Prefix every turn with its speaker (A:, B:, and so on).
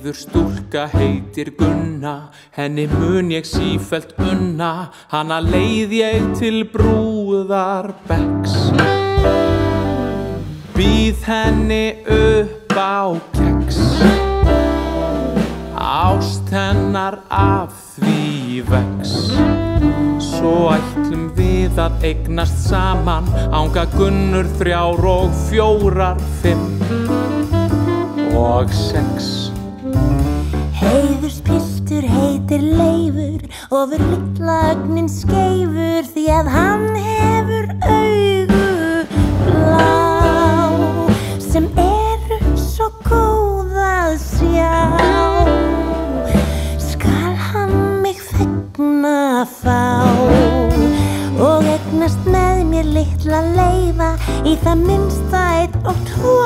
A: Blíður stúlka heitir Gunna, henni mun ég sífellt unna, hana leið ég til brúðarbekks. Býð henni upp á keks, ást hennar af því vex. Svo ætlum við að eignast saman, anga Gunnur 3 og 4, 5 og 6.
B: Heiðurspiltur heitir Leifur, ofur litla ögnin skeifur, því að hann hefur augu blá, sem eru svo góð að sjá. Skal hann mig fegna fá og eignast með mér litla Leifa, í það minnsta 1 og 2